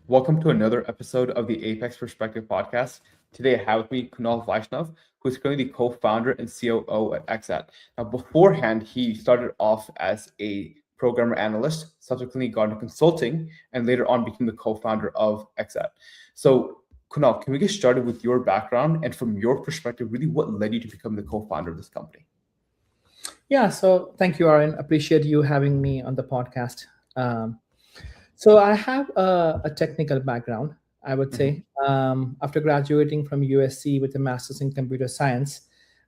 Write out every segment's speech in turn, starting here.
Welcome to another episode of the Apex Perspective podcast. Today I have with me Kunal Vaishnav, who is currently the co-founder and COO at Exxat. Now, beforehand, he started off as a programmer analyst, subsequently got into consulting, and later on became the co-founder of Exxat. So, Kunal, can we get started with your background and from your perspective, really what led you to become the co-founder of this company? Yeah, so thank you, Aaron. Appreciate you having me on the podcast. So I have a technical background, I would Mm-hmm. say. After graduating from USC with a master's in computer science,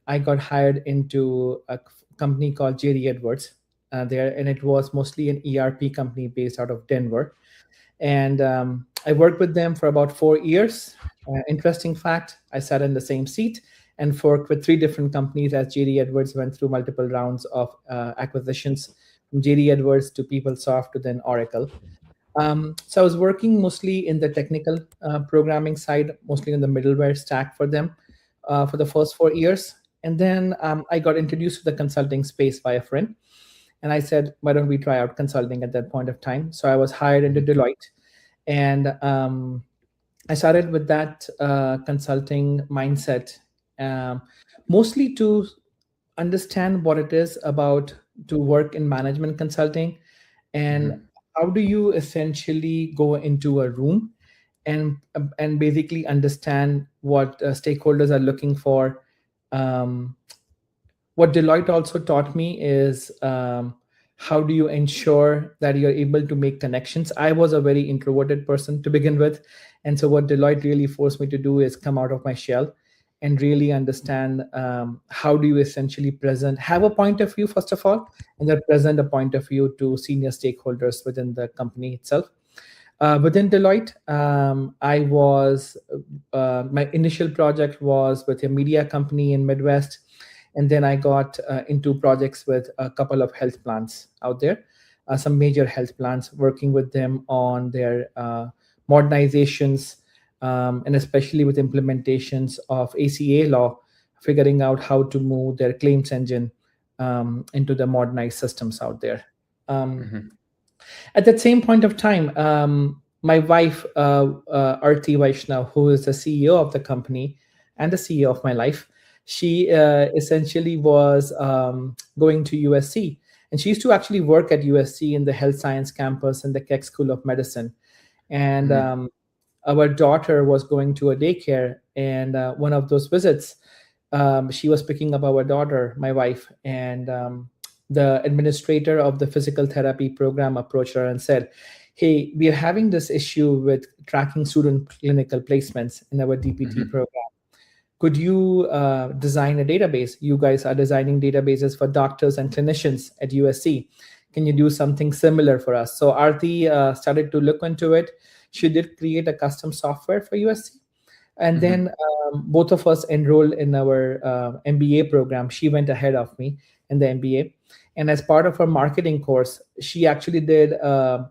I got hired into a company called JD Edwards there, and it was mostly an ERP company based out of Denver. And I worked with them for about 4 years. Interesting fact, I sat in the same seat and worked with three different companies as JD Edwards went through multiple rounds of acquisitions from JD Edwards to PeopleSoft to then Oracle. So I was working mostly in the technical programming side, mostly in the middleware stack for them for the first 4 years. And then I got introduced to the consulting space by a friend. And I said, why don't we try out consulting at that point of time? So I was hired into Deloitte. And I started with that consulting mindset, um, mostly to understand what it is about to work in management consulting and Mm-hmm. how do you essentially go into a room and basically understand what stakeholders are looking for. um, what Deloitte also taught me is how do you ensure that you're able to make connections. I was a very introverted person to begin with, and so what Deloitte really forced me to do is come out of my shell and really understand how do you essentially present, have a point of view first of all, and then present a point of view to senior stakeholders within the company itself. Within Deloitte, I was my initial project was with a media company in Midwest, and then I got into projects with a couple of health plans out there, some major health plans, working with them on their modernizations, and especially with implementations of ACA law, figuring out how to move their claims engine into the modernized systems out there. Um, Mm-hmm. at that same point of time, my wife, Arti Vaishnav, who is the CEO of the company and the CEO of my life, she essentially was going to USC. And she used to actually work at USC in the health science campus in the Keck School of Medicine. And Mm-hmm. our daughter was going to a daycare. And one of those visits, she was picking up our daughter, my wife, and the administrator of the physical therapy program approached her and said, hey, we are having this issue with tracking student clinical placements in our DPT Mm-hmm. program. Could you design a database? You guys are designing databases for doctors and clinicians at USC. Can you do something similar for us? So Arti started to look into it. She did create a custom software for USC. And Mm-hmm. then both of us enrolled in our MBA program. She went ahead of me in the MBA. And as part of her marketing course, she actually did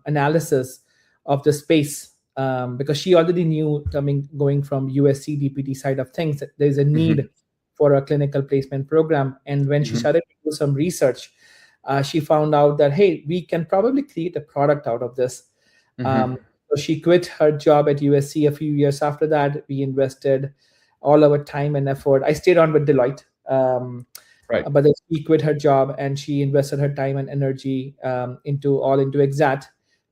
analysis of the space, because she already knew, going from USC DPT side of things, that there's a Mm-hmm. need for a clinical placement program. And when she Mm-hmm. started to do some research, she found out that, hey, we can probably create a product out of this. Mm-hmm. So she quit her job at USC a few years after that. We invested all our time and effort. I stayed on with Deloitte, Right. but then she quit her job and she invested her time and energy into Exxat.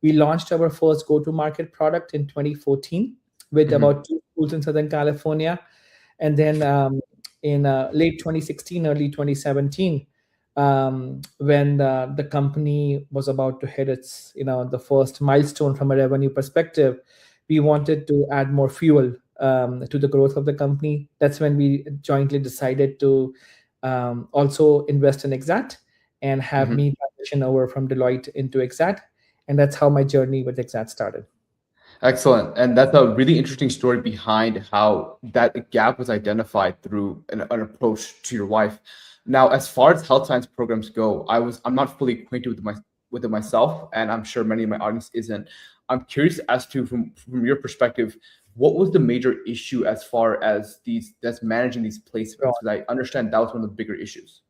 We launched our first go-to-market product in 2014 with Mm-hmm. about two schools in Southern California, and then in late 2016, early 2017, when the company was about to hit its, the first milestone from a revenue perspective, we wanted to add more fuel to the growth of the company. That's when we jointly decided to also invest in Exxat and have Mm-hmm. me transition over from Deloitte into Exxat. And that's how my journey with Exxat started. Excellent. And that's a really interesting story behind how that gap was identified through an approach to your wife. Now, as far as health science programs go, I'm not fully acquainted with it myself, and I'm sure many of my audience isn't. I'm curious as to from your perspective, what was the major issue as far as these that's managing these placements? Because I understand that was one of the bigger issues.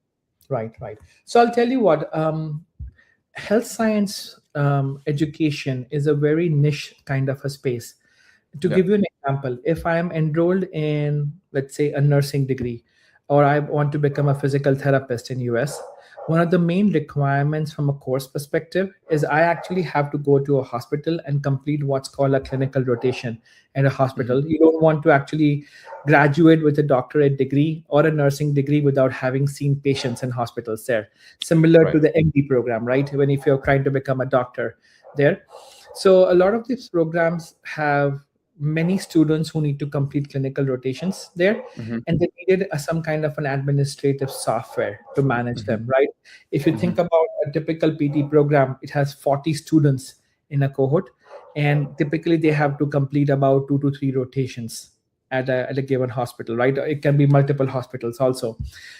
Right, right. So I'll tell you what, health science education is a very niche kind of a space. To Yeah. give you an example, if I am enrolled in, let's say, a nursing degree, or I want to become a physical therapist in US, one of the main requirements from a course perspective is I actually have to go to a hospital and complete what's called a clinical rotation at a Hmm. hospital. You don't want to actually graduate with a doctorate degree or a nursing degree without having seen patients in hospitals there, similar to Right. the MD program, right? When if you're trying to become a doctor there. So a lot of these programs have many students who need to complete clinical rotations there, Hmm. and they needed some kind of an administrative software to manage Hmm. them, right? If you think Hmm. about a typical PT program, it has 40 students in a cohort, and typically they have to complete about 2 to 3 rotations at a given hospital, right? It can be multiple hospitals also.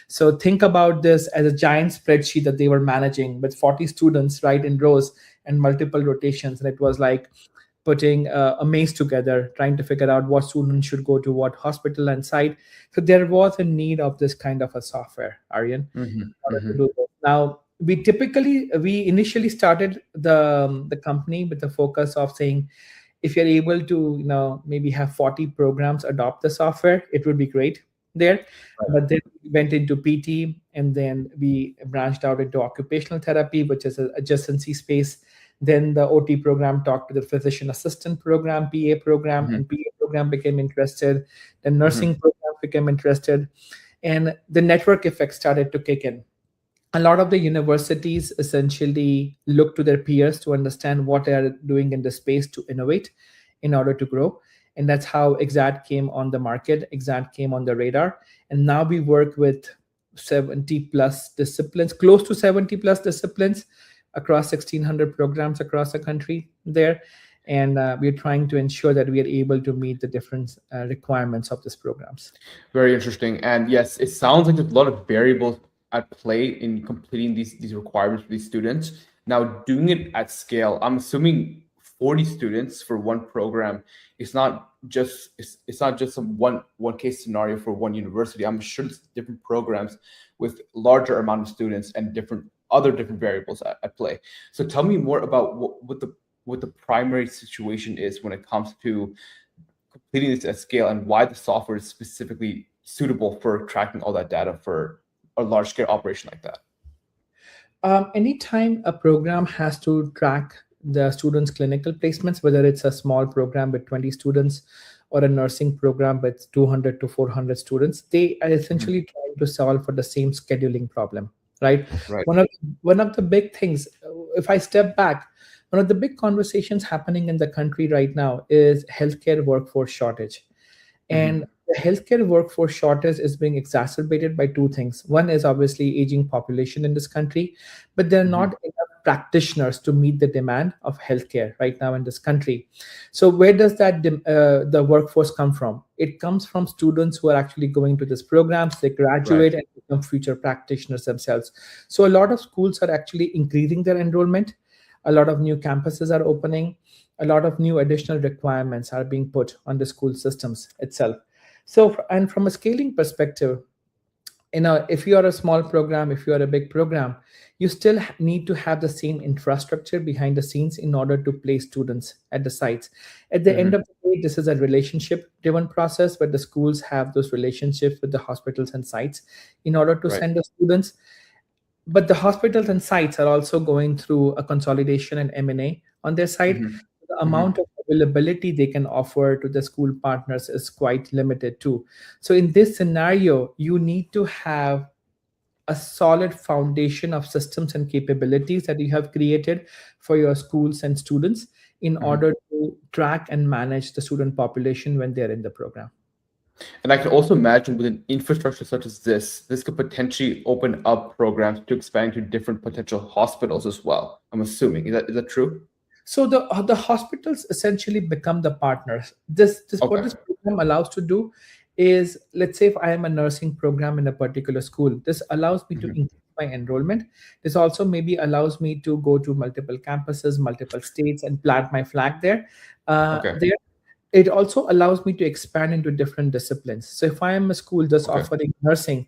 So think about this as a giant spreadsheet that they were managing with 40 students, right, in rows and multiple rotations. And it was like putting a maze together, trying to figure out what students should go to what hospital and site. So there was a need of this kind of a software, Aryan, Hmm. in order to Hmm. do this. Now, we initially started the company with the focus of saying, if you're able to, maybe have 40 programs adopt the software, it would be great there. Right. But then we went into PT, and then we branched out into occupational therapy, which is an adjacency space. Then the OT program talked to the physician assistant program, PA program, Hmm. and PA program became interested. The Hmm. nursing program became interested, and the network effect started to kick in. A lot of the universities essentially look to their peers to understand what they are doing in the space to innovate in order to grow. And that's how Exxat came on the market. Exxat came on the radar. And now we work with 70 plus disciplines, close to 70 plus disciplines across 1,600 programs across the country there. And we're trying to ensure that we are able to meet the different requirements of these programs. Very interesting. And yes, it sounds like there's a lot of variables at play in completing these requirements for these students. Now, doing it at scale, I'm assuming 40 students for one program. It's not just some one case scenario for one university. I'm sure it's different programs with larger amount of students and different variables at play. So tell me more about what the primary situation is when it comes to completing this at scale and why the software is specifically suitable for tracking all that data for a large scale operation like that. Anytime a program has to track the students' clinical placements, whether it's a small program with 20 students or a nursing program with 200 to 400 students, they are Mhm. essentially trying to solve for the same scheduling problem, right? Right. One of the big things, if I step back, one of the big conversations happening in the country right now is healthcare workforce shortage. And Hmm. the healthcare workforce shortage is being exacerbated by two things. One is obviously aging population in this country, but there are Hmm. not enough practitioners to meet the demand of healthcare right now in this country. So where does the workforce come from? It comes from students who are actually going to these programs. They Right. graduate and become future practitioners themselves. So a lot of schools are actually increasing their enrollment. A lot of new campuses are opening. A lot of new additional requirements are being put on the school systems itself. So, and from a scaling perspective, if you are a small program, if you are a big program, you still need to have the same infrastructure behind the scenes in order to place students at the sites. At the end Hmm. of the day, this is a relationship driven process where the schools have those relationships with the hospitals and sites in order to Right. send the students. But the hospitals and sites are also going through a consolidation and M&A on their side. Hmm. The Hmm. amount of availability they can offer to the school partners is quite limited too. So in this scenario, you need to have a solid foundation of systems and capabilities that you have created for your schools and students in Hmm. order to track and manage the student population when they're in the program. And I can also imagine with an infrastructure such as this could potentially open up programs to expand to different potential hospitals as well. I'm assuming. Is that true? So the hospitals essentially become the partners. This what Okay. this program allows to do is, let's say if I am a nursing program in a particular school, this allows me to Hmm. increase my enrollment. This also maybe allows me to go to multiple campuses, multiple states, and plant my flag there. Okay. There, it also allows me to expand into different disciplines. So if I am a school just Okay. offering nursing,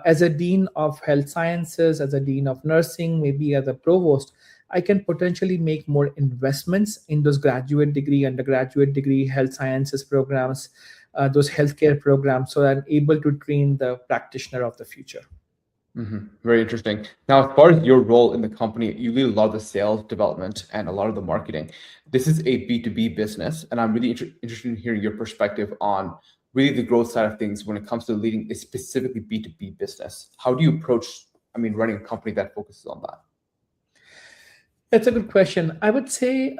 as a dean of health sciences, as a dean of nursing, maybe as a provost, I can potentially make more investments in those graduate degree, undergraduate degree, health sciences programs, those healthcare programs, so I'm able to train the practitioner of the future. Very interesting. Now, as far as your role in the company, you lead a lot of the sales development and a lot of the marketing. This is a B2B business, and I'm really interested in hearing your perspective on really the growth side of things when it comes to leading a specifically B2B business. How do you approach, running a company that focuses on that? That's a good question. I would say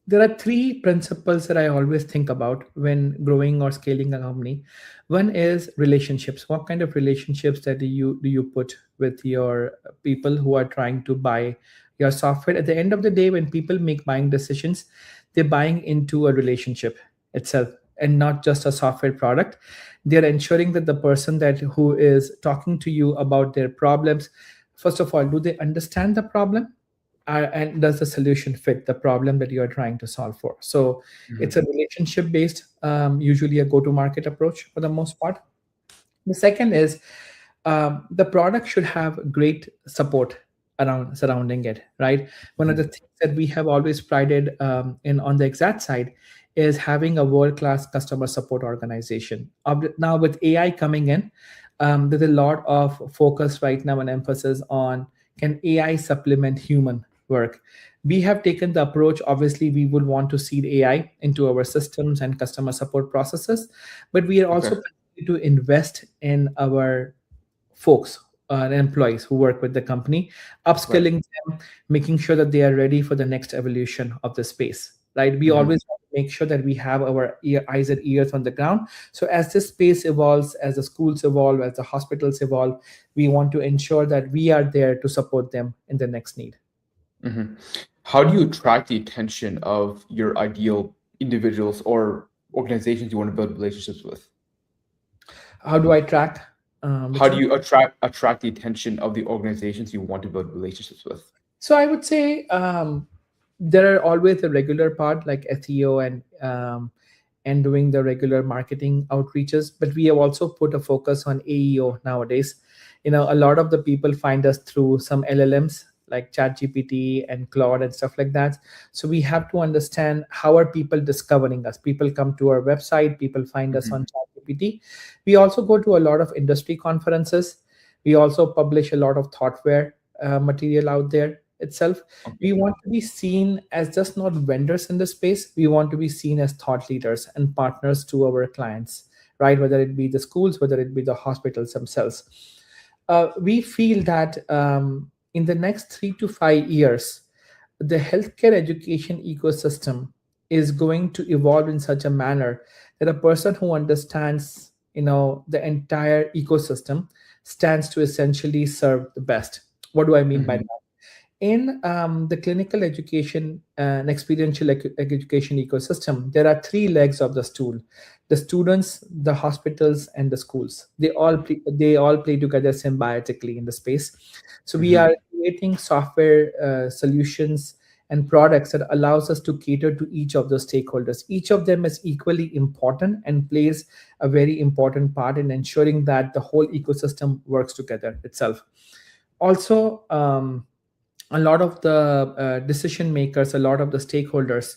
there are three principles that I always think about when growing or scaling a company. One is relationships. What kind of relationships that do you put with your people who are trying to buy your software? At the end of the day, when people make buying decisions, they're buying into a relationship itself and not just a software product. They're ensuring that the person that who is talking to you about their problems, first of all, do they understand the problem? And does the solution fit the problem that you are trying to solve for? So it's a relationship based, usually a go to market approach for the most part. The second is the product should have great support around surrounding it, right? One of the things that we have always prided in on the Exxat side is having a world class customer support organization. Now with AI coming in, there's a lot of focus right now and emphasis on, can AI supplement human work? We have taken the approach, obviously we would want to seed AI into our systems and customer support processes, but we are also to invest in our folks and employees who work with the company, upskilling them, making sure that they are ready for the next evolution of the space, right? We always want to make sure that we have our eyes and ears on the ground. So as this space evolves, as the schools evolve, as the hospitals evolve, we want to ensure that we are there to support them in the next need. How do you attract the attention of your ideal individuals or organizations you want to build relationships with? How do I track? How do you attract the attention of the organizations you want to build relationships with? So I would say there are always a regular part like SEO and doing the regular marketing outreaches, but we have also put a focus on AEO nowadays. A lot of the people find us through some LLMs like ChatGPT and Claude and stuff like that. So we have to understand, how are people discovering us? People come to our website, people find us on ChatGPT. We also go to a lot of industry conferences. We also publish a lot of thoughtware material out there itself. We want to be seen as just not vendors in the space. We want to be seen as thought leaders and partners to our clients, right? Whether it be the schools, whether it be the hospitals themselves. We feel that in the next 3 to 5 years, the healthcare education ecosystem is going to evolve in such a manner that a person who understands, the entire ecosystem stands to essentially serve the best. What do I mean by that? In the clinical education and experiential education ecosystem, there are three legs of the stool: the students, the hospitals, and the schools. They all play together symbiotically in the space. So we are creating software solutions and products that allows us to cater to each of the stakeholders. Each of them is equally important and plays a very important part in ensuring that the whole ecosystem works together itself. Also, a lot of the decision makers, a lot of the stakeholders,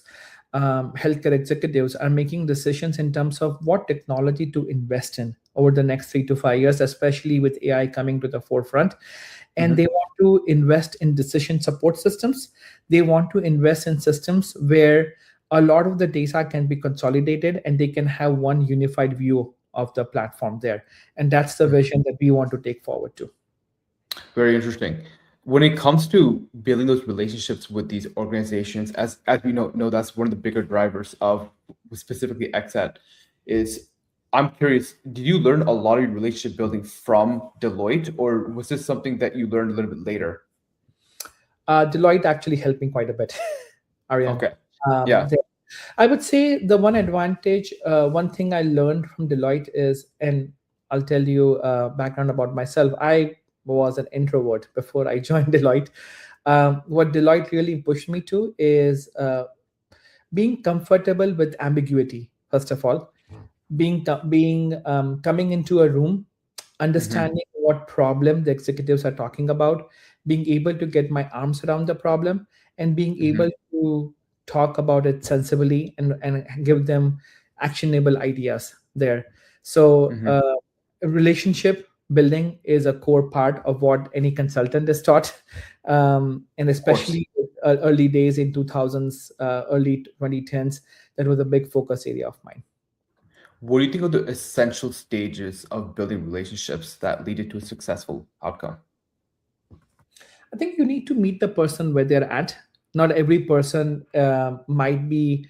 healthcare executives are making decisions in terms of what technology to invest in over the next 3 to 5 years, especially with AI coming to the forefront. And they want to invest in decision support systems. They want to invest in systems where a lot of the data can be consolidated and they can have one unified view of the platform there. And that's the vision that we want to take forward to. Very interesting. When it comes to building those relationships with these organizations, as we know that's one of the bigger drivers of specifically Exxat, is I'm curious, did you learn a lot of your relationship building from Deloitte, or was this something that you learned a little bit later? Deloitte actually helped me quite a bit, Aryan. Okay. Yeah. I would say the one advantage, one thing I learned from Deloitte is, and I'll tell you background about myself. I was an introvert before I joined Deloitte. What Deloitte really pushed me to is being comfortable with ambiguity. First of all, coming into a room, understanding what problem the executives are talking about, being able to get my arms around the problem, and being Hmm. able to talk about it sensibly, and give them actionable ideas there. So Hmm. relationship building is a core part of what any consultant is taught, and Of course. especially early days in 2000s, early 2010s, that was a big focus area of mine. What do you think are the essential stages of building relationships that lead to a successful outcome? I think you need to meet the person where they're at. Not every person might be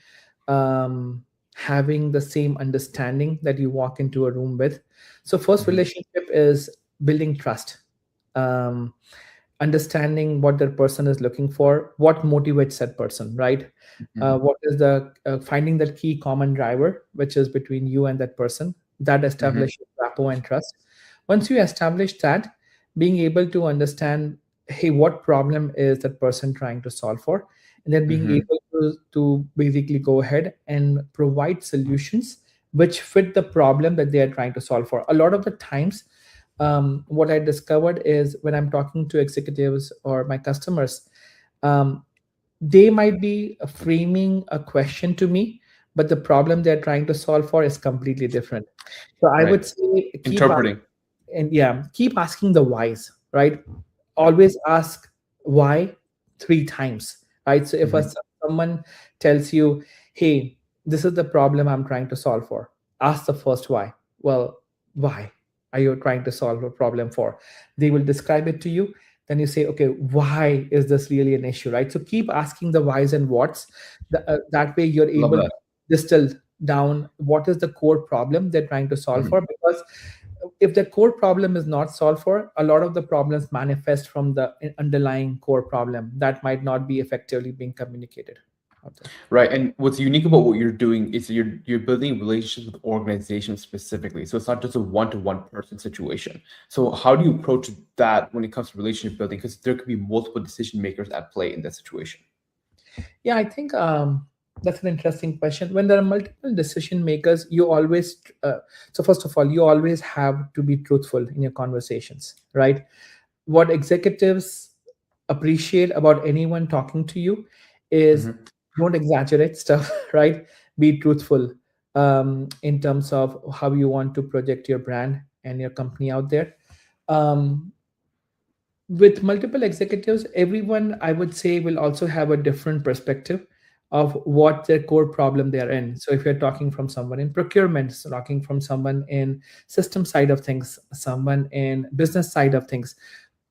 having the same understanding that you walk into a room with. So, first Hmm. relationship is building trust, um, understanding what that person is looking for, what motivates that person, right? Hmm. What is the finding that key common driver, which is between you and that person, that Hmm. establishes rapport and trust. Once you establish that, being able to understand, hey, what problem is that person trying to solve for, and then being Hmm. able to basically go ahead and provide solutions which fit the problem that they are trying to solve for. A lot of the times, what I discovered is when I'm talking to executives or my customers, um, they might be framing a question to me, but the problem they're trying to solve for is completely different. So I Right. would say keep Interpreting. and yeah, keep asking the whys, right? Always ask why 3 times, right? So if Hmm. someone tells you, hey, this is the problem I'm trying to solve for, ask the first why. Well, why are you trying to solve a problem for? They will describe it to you. Then you say, okay, why is this really an issue, right? So keep asking the whys and whats. That way you're Love able to that. distill down what is the core problem they're trying to solve Mhm. for. Because if the core problem is not solved for, a lot of the problems manifest from the underlying core problem that might not be effectively being communicated out there. Right. And what's unique about what you're doing is you're building relationships with organizations specifically. So it's not just a one-to-one person situation. So how do you approach that when it comes to relationship building? Because there could be multiple decision makers at play in that situation. Yeah, I think that's an interesting question. When there are multiple decision makers, you always so first of all, you always have to be truthful in your conversations, right? What executives appreciate about anyone talking to you is, Hmm. don't exaggerate stuff, right? Be truthful in terms of how you want to project your brand and your company out there. Um, with multiple executives, everyone, I would say, will also have a different perspective of what their core problem they are in. So if you're talking from someone in procurement, so talking from someone in system side of things, someone in business side of things,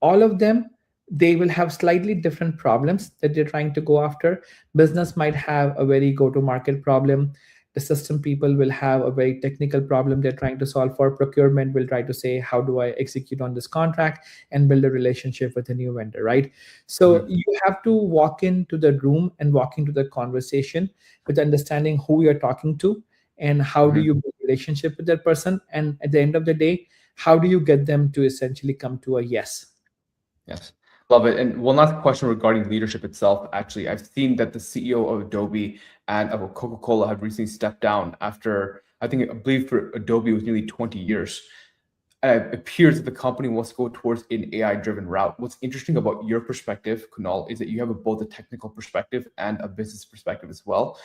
all of them, they will have slightly different problems that they're trying to go after. Business might have a very go to market problem. The system people will have a very technical problem they're trying to solve for. Procurement will try to say, how do I execute on this contract and build a relationship with a new vendor, right? So Hmm. you have to walk into the room and walk into the conversation with understanding who you're talking to, and how do Hmm. you build relationship with that person, and at the end of the day, how do you get them to essentially come to a yes. Yes. Love it. And one last question regarding leadership itself. Actually, I've seen that the CEO of Adobe and of Coca-Cola have recently stepped down after, I believe for Adobe it was nearly 20 years. And it appears that the company wants to go towards an AI-driven route. What's interesting about your perspective, Kunal, is that you have both a technical perspective and a business perspective as well.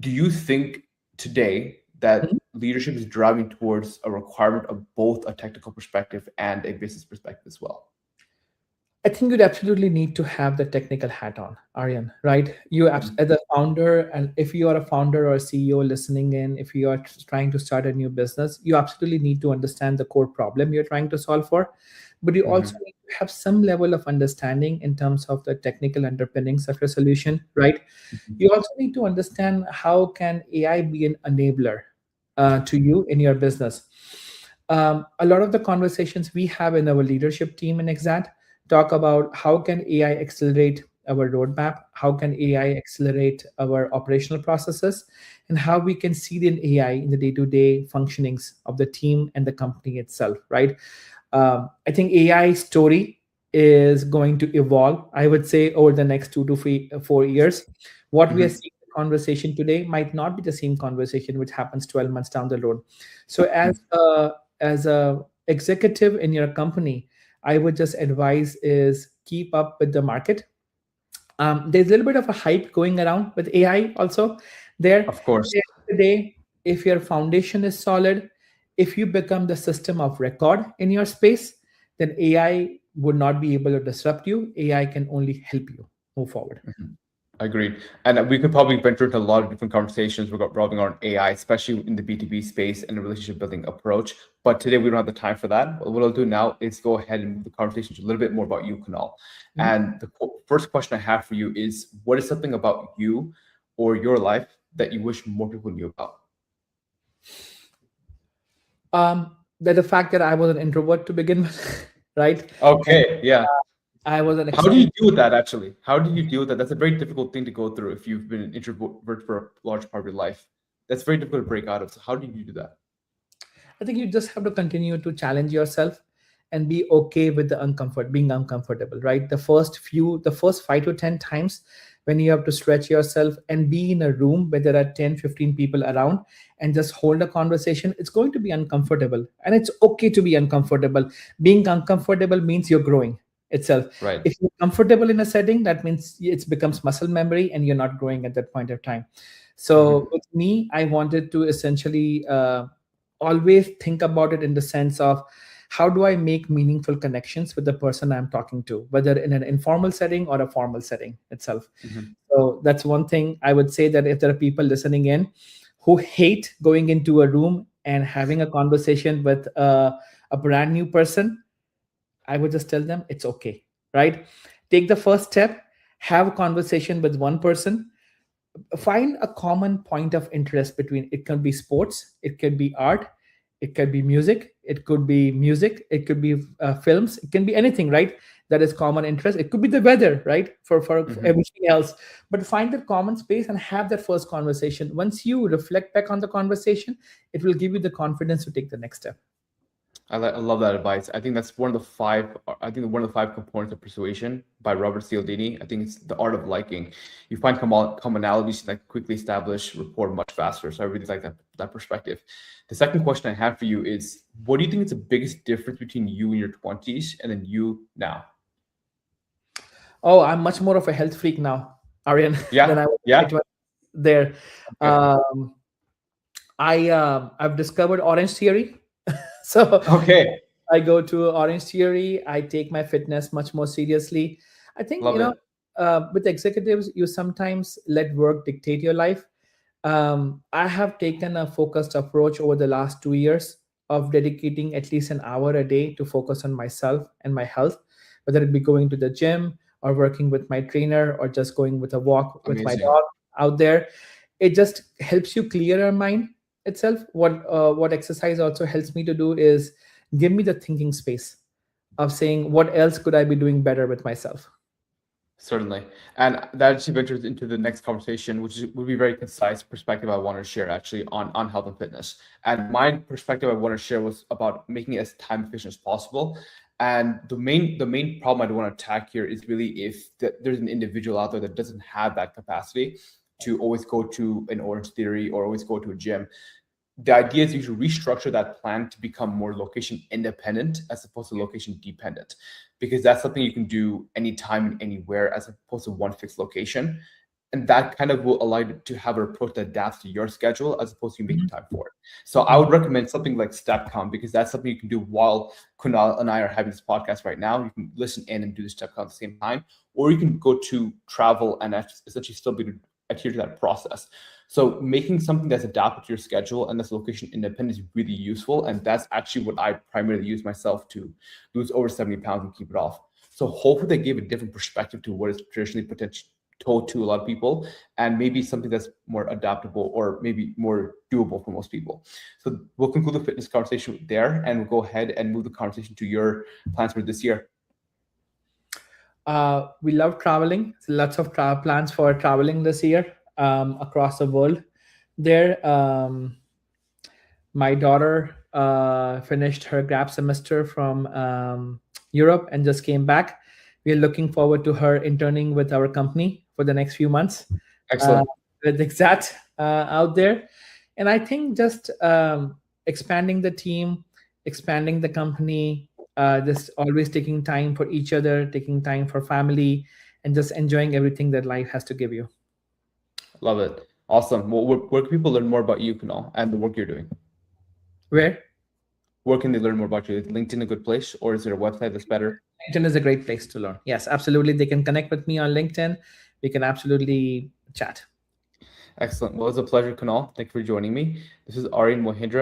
Do you think today that leadership is driving towards a requirement of both a technical perspective and a business perspective as well? I think you'd absolutely need to have the technical hat on, Aryan, right? Mhm. As a founder, and if you are a founder or a CEO listening in, if you are trying to start a new business, you absolutely need to understand the core problem you're trying to solve for. But you also Mhm. need to have some level of understanding in terms of the technical underpinnings of your solution, right? Mhm. You also need to understand how can AI be an enabler to you in your business. A lot of the conversations we have in our leadership team in Exxat talk about how can AI accelerate our roadmap, how can AI accelerate our operational processes, and how we can see the AI in the day-to-day functionings of the team and the company itself, right? I think AI story is going to evolve, I would say, over the next 2 to 4 years. What we are Mhm. seeing in the conversation today might not be the same conversation which happens 12 months down the road. So as a executive in your company, I would just advise is keep up with the market. There's a little bit of a hype going around with AI also there. Of course. At the end of the day, if your foundation is solid, if you become the system of record in your space, then AI would not be able to disrupt you. AI can only help you move forward. Mhm. Agreed. And we could probably venture into a lot of different conversations revolving around AI, especially in the B2B space and the relationship building approach. But today we don't have the time for that. What I'll do now is go ahead and move the conversation to a little bit more about you, Kunal. Mhm. And the first question I have for you is, what is something about you or your life that you wish more people knew about? That the fact that I was an introvert to begin with, right? And Okay, yeah. I was an How do you extreme. deal with that actually? How do you deal with that? That's a very difficult thing to go through if you've been an introvert for a large part of your life. That's very difficult to break out of. So how do you do that? I think you just have to continue to challenge yourself and be okay with the being uncomfortable, right? The first 5 to 10 times when you have to stretch yourself and be in a room where there are 10, 15 people around and just hold a conversation, it's going to be uncomfortable. And it's okay to be uncomfortable. Being uncomfortable means you're growing itself. Right. If you're comfortable in a setting, that means it becomes muscle memory and you're not growing at that point of time. So Mhm. with me, I wanted to essentially always think about it in the sense of how do I make meaningful connections with the person I'm talking to, whether in an informal setting or a formal setting itself. Mhm. So that's one thing I would say, that if there are people listening in who hate going into a room and having a conversation with a brand new person, I would just tell them it's okay, right? Take the first step, have a conversation with one person, find a common point of interest between. It can be sports, it can be art, it can be music, it could be films, it can be anything, right? That is common interest. It could be the weather, right? For Mhm. everything else. But find that common space and have that first conversation. Once you reflect back on the conversation, it will give you the confidence to take the next step. I love that advice. I think that's one of the five. I think one of the five components of persuasion by Robert Cialdini. I think it's the art of liking. You find commonalities that quickly establish rapport much faster. So I really like that perspective. The second question I have for you is, what do you think is the biggest difference between you in your 20s and then you now? Oh, I'm much more of a health freak now, Aryan, than Yeah, I was in my yeah. 20s there. Okay, um, I've discovered orange theory. So okay. I go to Orange Theory. I take my fitness much more seriously. I think, Love it. with executives, you sometimes let work dictate your life. I have taken a focused approach over the last 2 years of dedicating at least an hour a day to focus on myself and my health, whether it be going to the gym or working with my trainer or just going with a walk with my Amazing. dog out there. It just helps you clear your mind itself. What exercise also helps me to do is give me the thinking space of saying what else could I be doing better with myself. Certainly. And that actually ventures into the next conversation, which would be very concise perspective I want to share actually on health and fitness. And my perspective I want to share was about making it as time efficient as possible. And the main problem I want to attack here is really if there's an individual out there that doesn't have that capacity to always go to an Orange Theory or always go to a gym. The idea is you should restructure that plan to become more location independent as opposed to location dependent, because that's something you can do anytime and anywhere as opposed to one fixed location. And that kind of will allow you to have an approach that adapts to your schedule as opposed to you making Mhm. time for it. So I would recommend something like StepCom, because that's something you can do while Kunal and I are having this podcast right now. You can listen in and do the StepCom at the same time, or you can go to travel and essentially still be adhere to that process. So making something that's adapted to your schedule and that's location independent is really useful. And that's actually what I primarily use myself to lose over 70 pounds and keep it off. So hopefully they gave a different perspective to what is traditionally potentially told to a lot of people, and maybe something that's more adaptable or maybe more doable for most people. So we'll conclude the fitness conversation there, and we'll go ahead and move the conversation to your plans for this year. We love traveling. So lots of plans for traveling this year, across the world. There, my daughter finished her grad semester from Europe and just came back. We are looking forward to her interning with our company for the next few months, uh, Excellent. with Exxat out there. And I think just expanding the team, expanding the company, just always taking time for each other, taking time for family, and just enjoying everything that life has to give you. Love it. Awesome. Well, where can people learn more about you, Kunal, and the work you're doing? Where? Where can they learn more about you? Is LinkedIn a good place, or is there a website that's better? LinkedIn is a great place to learn. Yes, absolutely. They can connect with me on LinkedIn. We can absolutely chat. Excellent. Well, it's a pleasure, Kunal. Thank you for joining me. This is Aryan Mohindra.